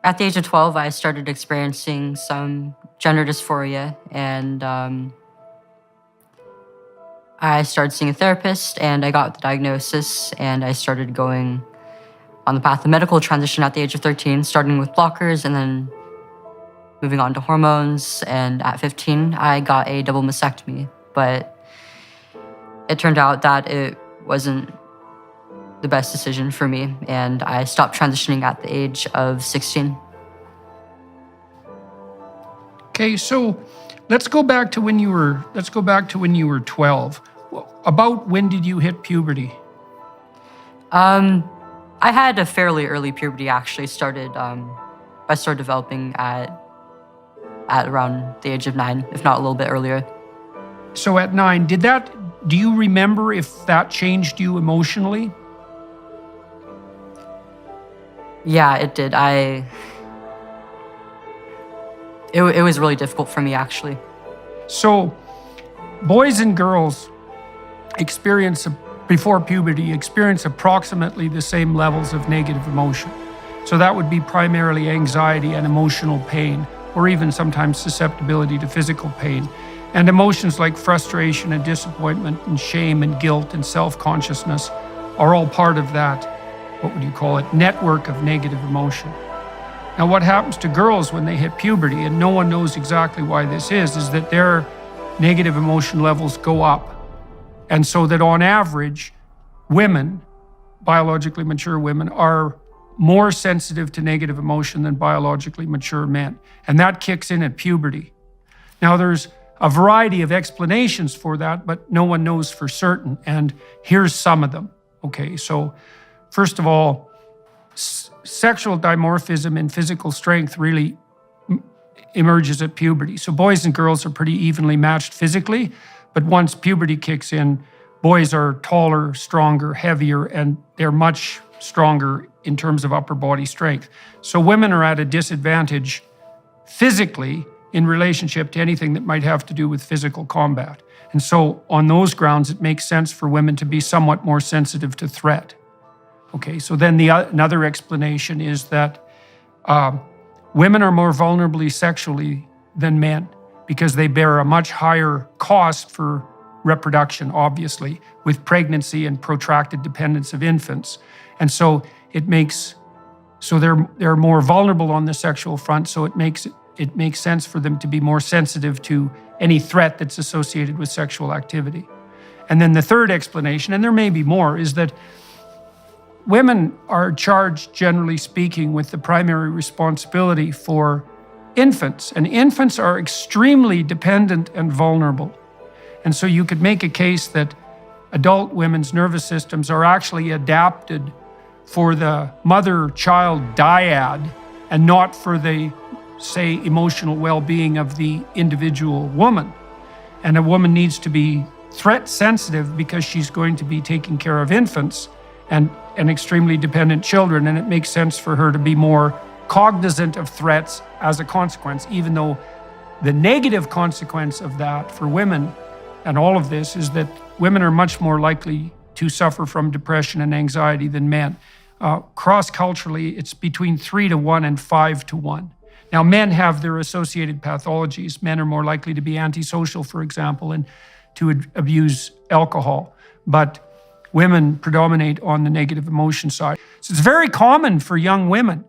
At the age of 12, I started experiencing some gender dysphoria, and I started seeing a therapist, and I got the diagnosis, and I started going on the path of medical transition at the age of 13, starting with blockers and then moving on to hormones. And at 15, I got a double mastectomy, but it turned out that it wasn't the best decision for me, and I stopped transitioning at the age of 16. Okay, so let's go back to when you were 12. About when did you hit puberty? I had a fairly early puberty. Actually, I started developing at around the age of 9, if not a little bit earlier. So at 9, do you remember if that changed you emotionally? Yeah, it did. It was really difficult for me, actually. So boys and girls before puberty experience approximately the same levels of negative emotion. So that would be primarily anxiety and emotional pain, or even sometimes susceptibility to physical pain. And emotions like frustration and disappointment and shame and guilt and self-consciousness are all part of that, what would you call it, network of negative emotion. Now, what happens to girls when they hit puberty, and no one knows exactly why this is that their negative emotion levels go up. And so that on average, women, biologically mature women, are more sensitive to negative emotion than biologically mature men. And that kicks in at puberty. Now, there's a variety of explanations for that, but no one knows for certain. And here's some of them. Okay, so first of all, sexual dimorphism and physical strength really emerges at puberty. So boys and girls are pretty evenly matched physically, but once puberty kicks in, boys are taller, stronger, heavier, and they're much stronger in terms of upper body strength. So women are at a disadvantage physically in relationship to anything that might have to do with physical combat. And so on those grounds, it makes sense for women to be somewhat more sensitive to threat. Okay, so then another explanation is that women are more vulnerably sexually than men because they bear a much higher cost for reproduction, obviously, with pregnancy and protracted dependence of infants. And so they're more vulnerable on the sexual front, so it makes sense for them to be more sensitive to any threat that's associated with sexual activity. And then the third explanation, and there may be more, is that women are charged, generally speaking, with the primary responsibility for infants, and infants are extremely dependent and vulnerable. And so you could make a case that adult women's nervous systems are actually adapted for the mother-child dyad and not for the, say, emotional well-being of the individual woman. And a woman needs to be threat sensitive because she's going to be taking care of infants and extremely dependent children, and it makes sense for her to be more cognizant of threats as a consequence, even though the negative consequence of that for women and all of this is that women are much more likely to suffer from depression and anxiety than men. Cross-culturally, it's between 3-to-1 and 5-to-1. Now, men have their associated pathologies. Men are more likely to be antisocial, for example, and to abuse alcohol. But women predominate on the negative emotion side. So it's very common for young women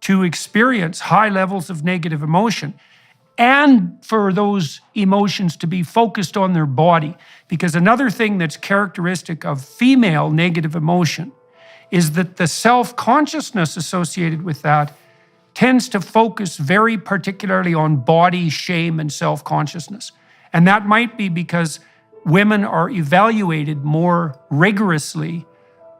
to experience high levels of negative emotion and for those emotions to be focused on their body. Because another thing that's characteristic of female negative emotion is that the self-consciousness associated with that tends to focus very particularly on body shame and self-consciousness. And that might be because women are evaluated more rigorously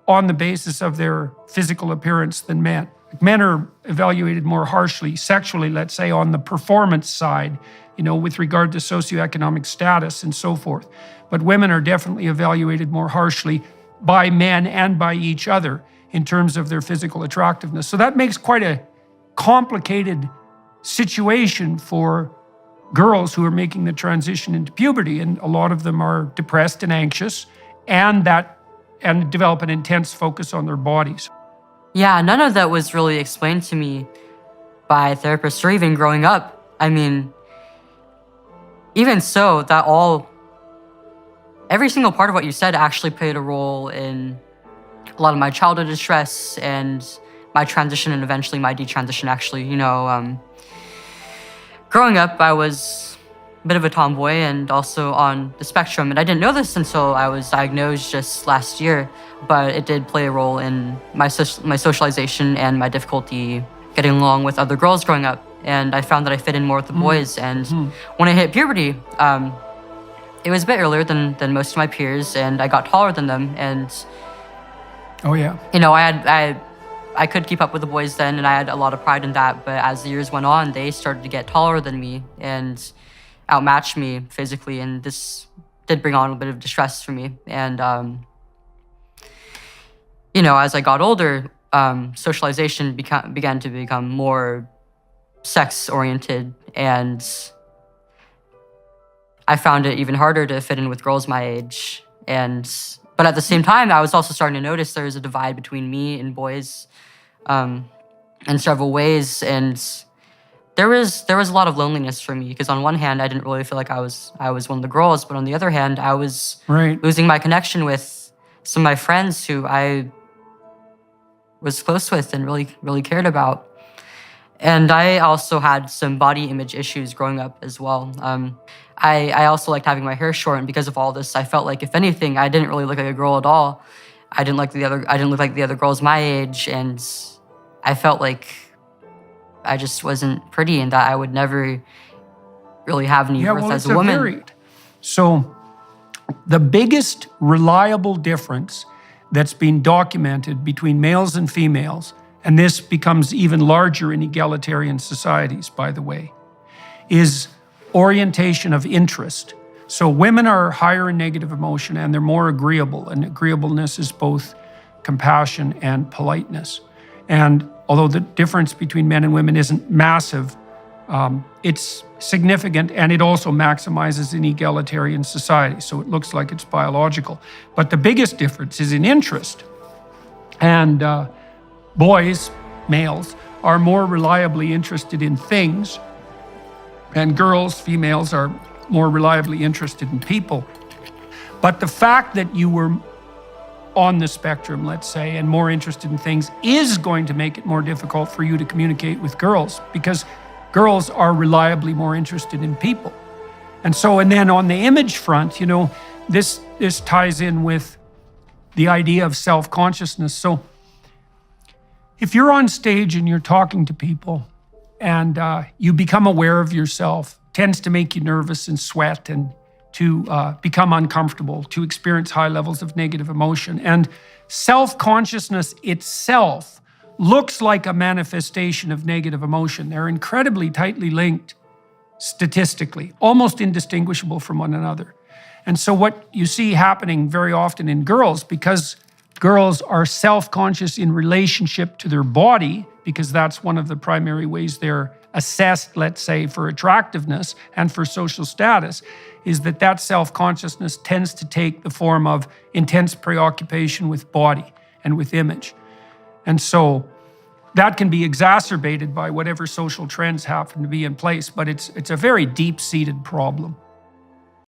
on the basis of their physical appearance than men. Men are evaluated more harshly, sexually, let's say, on the performance side, with regard to socioeconomic status and so forth. But women are definitely evaluated more harshly by men and by each other in terms of their physical attractiveness. So that makes quite a complicated situation for girls who are making the transition into puberty, and a lot of them are depressed and anxious and develop an intense focus on their bodies. Yeah, none of that was really explained to me by therapists or even growing up. I mean, even so, every single part of what you said actually played a role in a lot of my childhood distress and my transition and eventually my detransition, actually. Growing up, I was a bit of a tomboy and also on the spectrum. And I didn't know this until I was diagnosed just last year, but it did play a role in my socialization and my difficulty getting along with other girls growing up. And I found that I fit in more with the boys. And when I hit puberty, it was a bit earlier than most of my peers, and I got taller than them. And Oh, yeah. I could keep up with the boys then, and I had a lot of pride in that. But as the years went on, they started to get taller than me and outmatch me physically, and this did bring on a bit of distress for me. And as I got older, socialization began to become more sex oriented, and I found it even harder to fit in with girls my age. But at the same time, I was also starting to notice there was a divide between me and boys in several ways. And there was a lot of loneliness for me, because on one hand, I didn't really feel like I was one of the girls, but on the other hand, I was losing my connection with some of my friends who I was close with and really, really cared about. And I also had some body image issues growing up as well. I also liked having my hair short, and because of all this, I felt like, if anything, I didn't really look like a girl at all. I didn't look like the other girls my age, and I felt like I just wasn't pretty, and that I would never really have any worth as a woman. Varied. So the biggest reliable difference that's been documented between males and females, and this becomes even larger in egalitarian societies, by the way, is orientation of interest. So women are higher in negative emotion, and they're more agreeable, and agreeableness is both compassion and politeness. And although the difference between men and women isn't massive, it's significant, and it also maximizes in egalitarian society. So it looks like it's biological. But the biggest difference is in interest. And boys, males, are more reliably interested in things, and girls, females, are more reliably interested in people. But the fact that you were on the spectrum, let's say, and more interested in things is going to make it more difficult for you to communicate with girls, because girls are reliably more interested in people. And then on the image front, this ties in with the idea of self-consciousness. So if you're on stage and you're talking to people and you become aware of yourself, tends to make you nervous and sweat and to become uncomfortable, to experience high levels of negative emotion. And self-consciousness itself looks like a manifestation of negative emotion. They're incredibly tightly linked statistically, almost indistinguishable from one another. And so what you see happening very often in girls, because girls are self-conscious in relationship to their body, because that's one of the primary ways they're assessed, let's say, for attractiveness and for social status, is that self-consciousness tends to take the form of intense preoccupation with body and with image. And so that can be exacerbated by whatever social trends happen to be in place, but it's a very deep-seated problem.